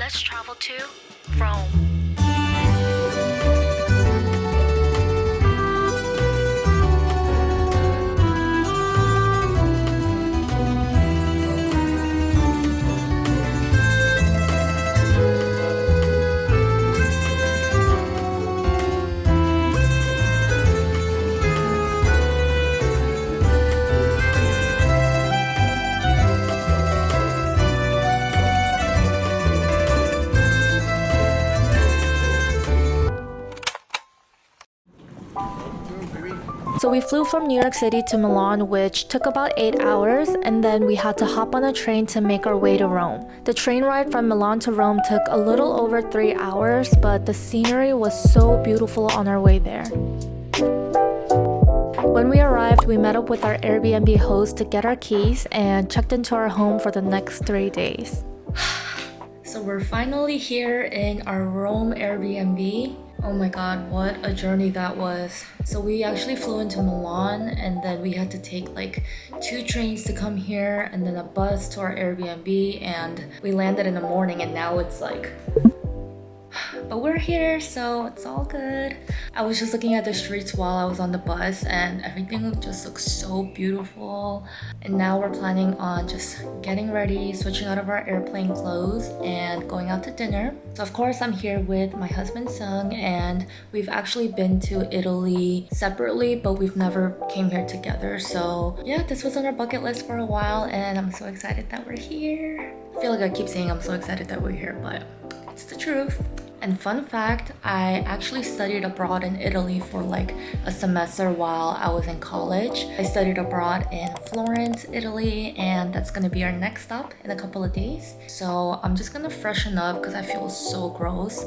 let's travel to Rome. So we flew from New York City to Milan, which took about 8 hours, and then we had to hop on a train to make our way to Rome. The train ride from Milan to Rome took a little over 3 hours, but the scenery was so beautiful on our way there. When we arrived, we met up with our Airbnb host to get our keys and checked into our home for the next 3 days. So we're finally here in our Rome Airbnb. Oh my god, what a journey that was. So we actually flew into Milan, and then we had to take like 2 trains to come here and then a bus to our Airbnb, and we landed in the morning, and now it's like... But we're here, so it's all good. I was just looking at the streets while I was on the bus, and everything just looks so beautiful. And now we're planning on just getting ready, switching out of our airplane clothes, and going out to dinner. So of course I'm here with my husband Sung, and we've actually been to Italy separately, but we've never came here together. So yeah, this was on our bucket list for a while, and I'm so excited that we're here. I feel like I keep saying I'm so excited that we're here, but it's the truth. And fun fact, I actually studied abroad in Italy for like a semester while I was in college. I studied abroad in Florence, Italy, and that's gonna be our next stop in a couple of days. So I'm just gonna freshen up because I feel so gross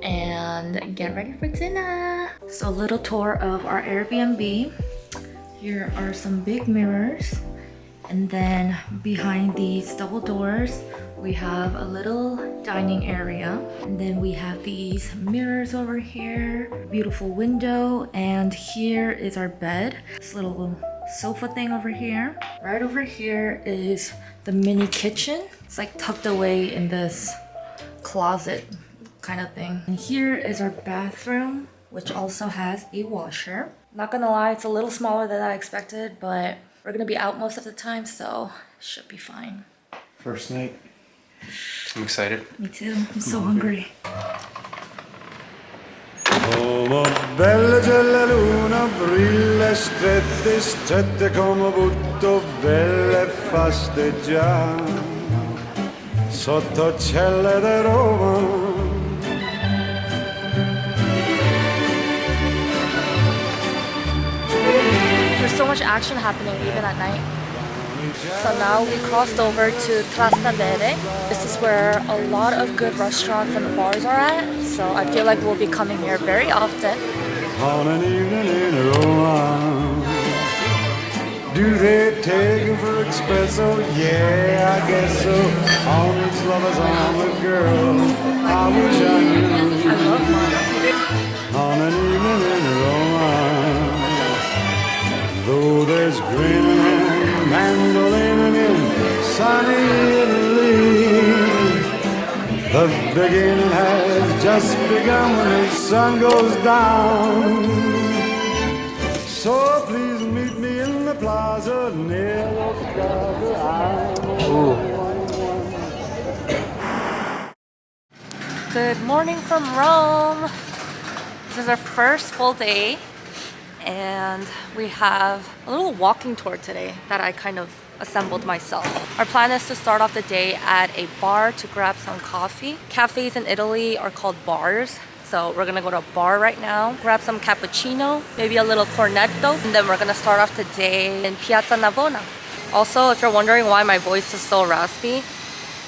and get ready for dinner. So a little tour of our Airbnb. Here are some big mirrors. And then behind these double doors, we have a little dining area, and then we have these mirrors over here, beautiful window, and here is our bed. This little sofa thing over here. Right over here is the mini kitchen. It's like tucked away in this closet kind of thing. And here is our bathroom, which also has a washer. Not gonna lie, it's a little smaller than I expected, but we're gonna be out most of the time, so it should be fine. First night. I'm excited. Me too. I'm so hungry. Come bella c'è la luna, brilla strette, strette come butto, belle fasteggiare sotto celle di Roma. There's so much action happening even at night. So now we crossed over to Trastevere. This is where a lot of good restaurants and bars are at. So I feel like we'll be coming here very often. On an evening in Roma, do they take you for espresso? Yeah, I guess so. On each lover's arm, a girl, I wish I knew. I love mine. On an evening in Roma, though there's grinning and mandolining in sunny Italy, the beginning has just begun when the sun goes down. So please meet me in the plaza near the plaza. Good morning from Rome. This is our first full day, and we have a little walking tour today that I kind of assembled myself. Our plan is to start off the day at a bar to grab some coffee. Cafes in Italy are called bars, so we're gonna go to a bar right now, grab some cappuccino, maybe a little cornetto, and then we're gonna start off the day in Piazza Navona. Also, if you're wondering why my voice is so raspy,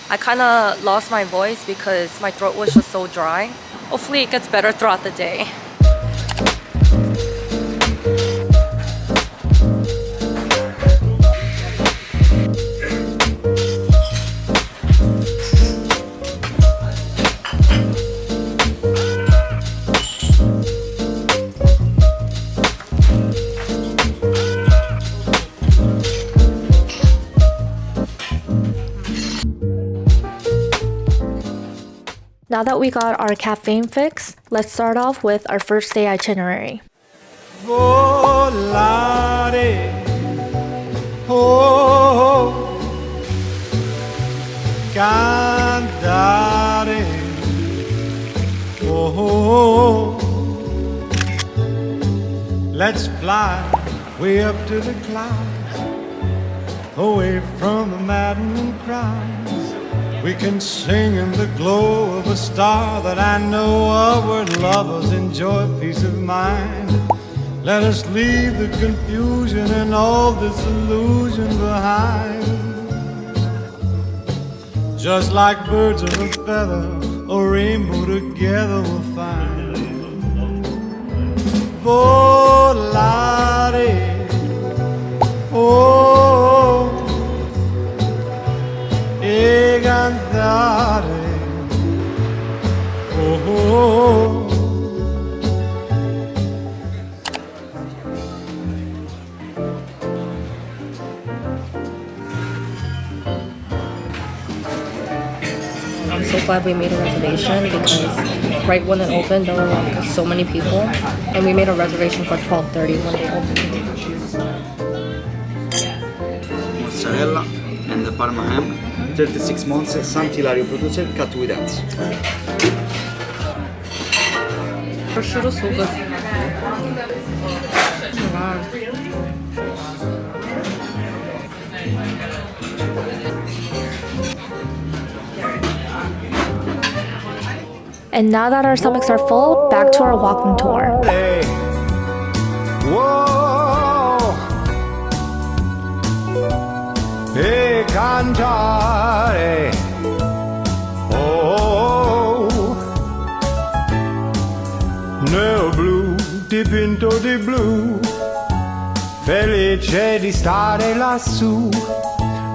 I kind of lost my voice because my throat was just so dry. Hopefully it gets better throughout the day. Now that we got our caffeine fix, let's start off with our first day itinerary. Volare, oh, cantare, oh, let's fly way up to the clouds, away from the maddening crowds. We can sing in the glow of a star that I know of, where lovers enjoy peace of mind. Let us leave the confusion and all disillusion behind. Just like birds of a feather, a rainbow together we'll find. Volare, oh, e cantare, oh, oh. I'm so glad we made a reservation because right when it opened there were like so many people, and we made a reservation for 12:30 when they opened. Mozzarella and the Parma ham, 36 months Sant'Eustachio producer cut with hands. Prosciutto so good. Wow. And now that our stomachs are full, back to our walking tour. Hey, whoa, e cantare, oh, nel blu dipinto di blu, felice di stare lassù,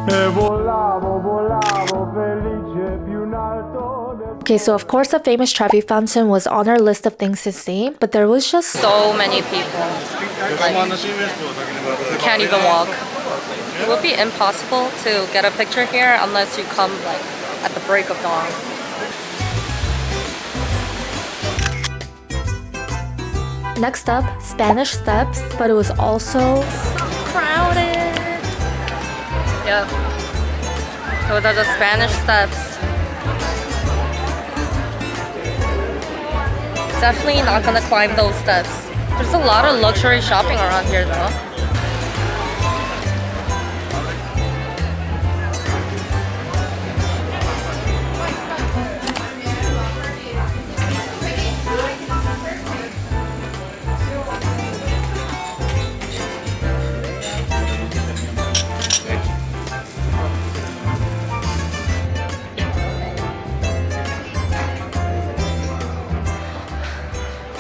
e volavo, volavo felice più in alto. Okay, so of course the famous Trevi Fountain was on our list of things to see, but there was just So many people. Like, you can't even walk. It would be impossible to get a picture here unless you come like at the break of dawn. Next up, Spanish Steps, but it was also Crowded. Yeah. Those are the Spanish Steps. Definitely not gonna climb those steps. There's a lot of luxury shopping around here though.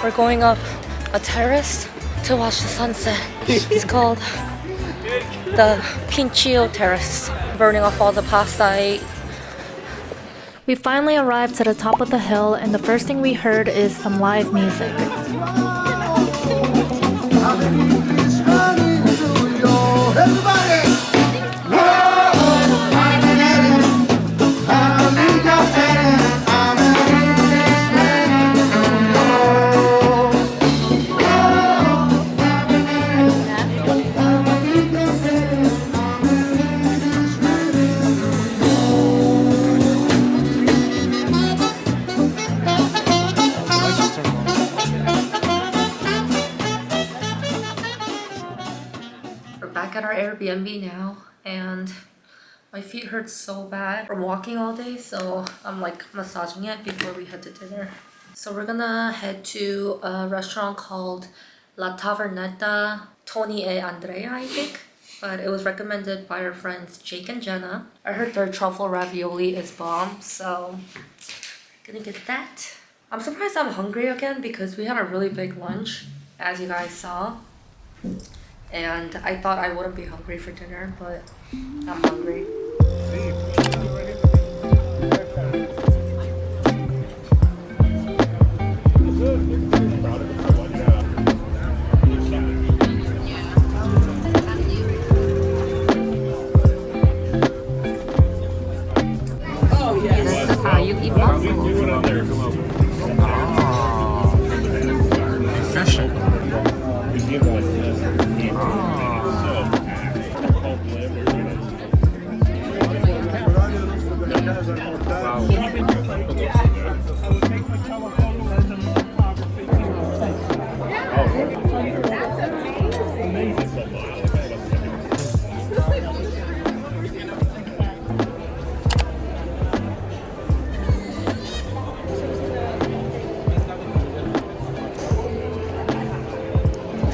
We're going up a terrace to watch the sunset. It's called the Pincio Terrace. Burning off all the pasta I ate. we finally arrived to the top of the hill, and the first thing we heard is some live music. Airbnb now, and my feet hurt so bad from walking all day, so I'm like massaging it before we head to dinner. So we're gonna head to a restaurant called La Tavernetta, Tony e Andrea, I think, but it was recommended by our friends Jake and Jenna. I heard their truffle ravioli is bomb, so gonna get that. I'm surprised I'm hungry again because we had a really big lunch, as you guys saw. And I thought I wouldn't be hungry for dinner, but I'm hungry. how you eat mussels. Fishing.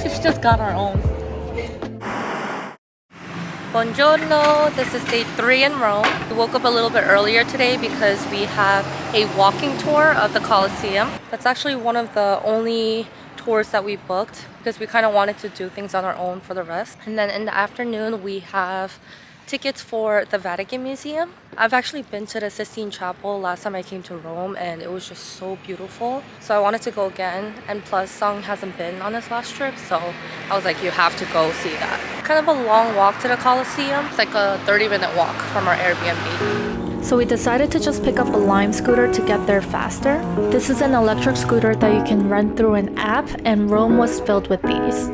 We've just got our own. Buongiorno, this is day 3 in Rome. We woke up a little bit earlier today because we have a walking tour of the Colosseum. That's actually one of the only tours that we booked because we kind of wanted to do things on our own for the rest. And then in the afternoon, we have tickets for the Vatican Museum. I've actually been to the Sistine Chapel last time I came to Rome and it was just so beautiful. So I wanted to go again, and plus Sung hasn't been on his last trip, so I was like, you have to go see that. Kind of a long walk to the Colosseum. It's like a 30-minute walk from our Airbnb. So we decided to just pick up a Lime scooter to get there faster. This is an electric scooter that you can rent through an app, and Rome was filled with these.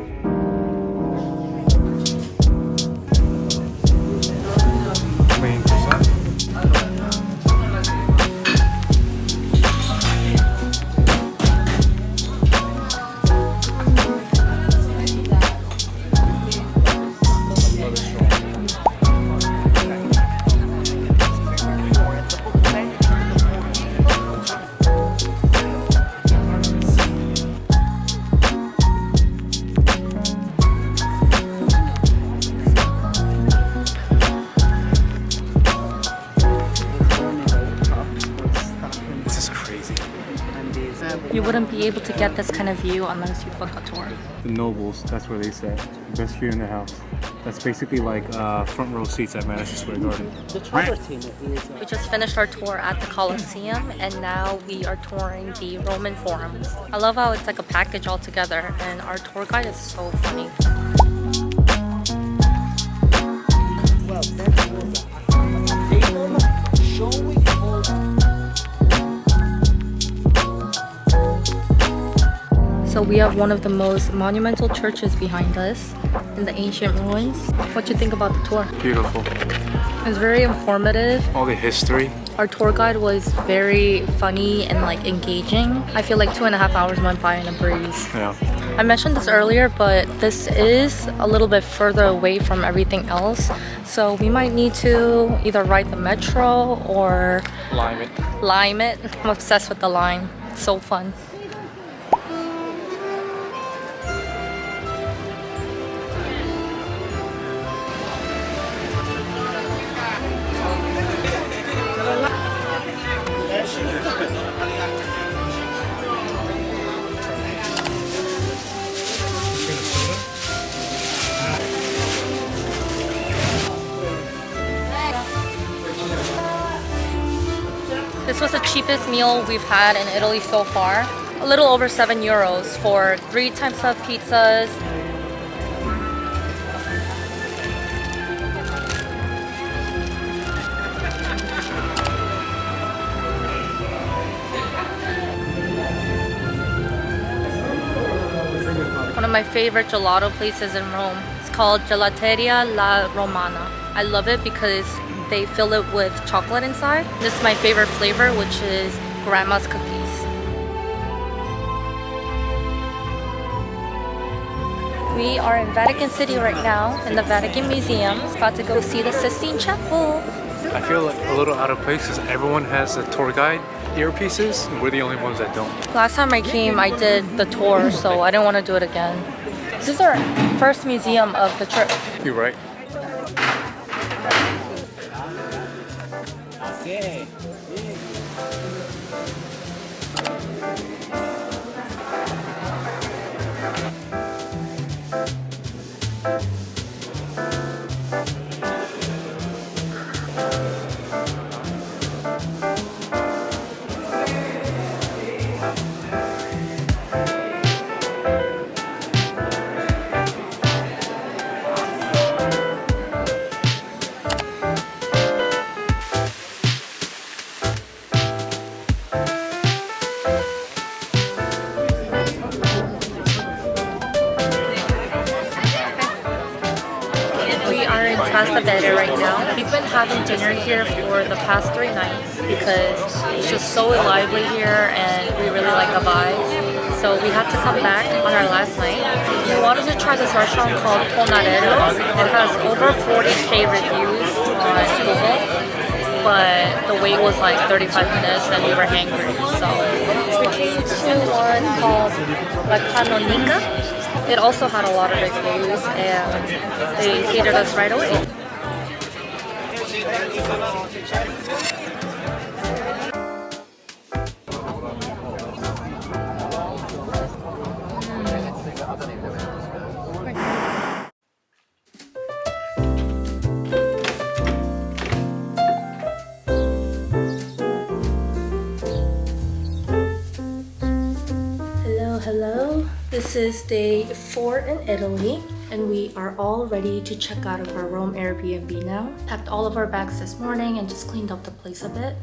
You wouldn't be able to get this kind of view unless you book a tour. The Nobles, that's where they say. Best view in the house. That's basically like front row seats at Madison Square Garden. We just finished our tour at the Colosseum and now we are touring the Roman forums. I love how it's like a package all together, and our tour guide is so funny. So we have one of the most monumental churches behind us in the ancient ruins. What do you think about the tour? Beautiful. It's very informative. All the history. Our tour guide was very funny and like engaging. I feel like 2.5 hours went by in a breeze. Yeah. I mentioned this earlier, but this is a little bit further away from everything else. So we might need to either ride the metro or lime it. I'm obsessed with the lime. It's so fun. This was the cheapest meal we've had in Italy so far. A little over €7 for 3 types of pizzas. One of my favorite gelato places in Rome. It's called Gelateria La Romana. I love it because they fill it with chocolate inside. This is my favorite flavor, which is grandma's cookies. We are in Vatican City right now, in the Vatican Museum. About to go see the Sistine Chapel. I feel like a little out of place because everyone has a tour guide earpieces, and we're the only ones that don't. Last time I came, I did the tour, so I didn't want to do it again. This is our first museum of the trip. You're right. Trastevere right now. We've been having dinner here for the past 3 nights because it's just so lively here and we really like the vibes. So we had to come back on our last night. We wanted to try this restaurant called Otello. It has over 40k reviews on Google, but the wait was like 35 minutes and we were hangry. So we came to one called La Canonica. It also had a lot of reviews and they seated us right away. Hello. This is day 4 in Italy and we are all ready to check out of our Rome Airbnb now. Packed all of our bags this morning and just cleaned up the place a bit.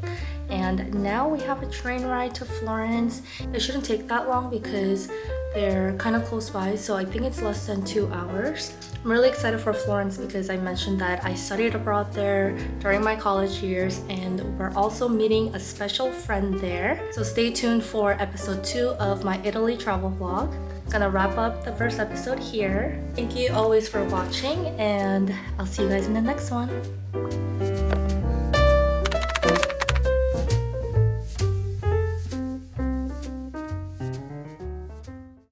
And now we have a train ride to Florence. It shouldn't take that long because they're kind of close by, so I think it's less than 2 hours. I'm really excited for Florence because I mentioned that I studied abroad there during my college years and we're also meeting a special friend there. So stay tuned for episode 2 of my Italy travel vlog. I'm gonna wrap up the first episode here. Thank you always for watching and I'll see you guys in the next one.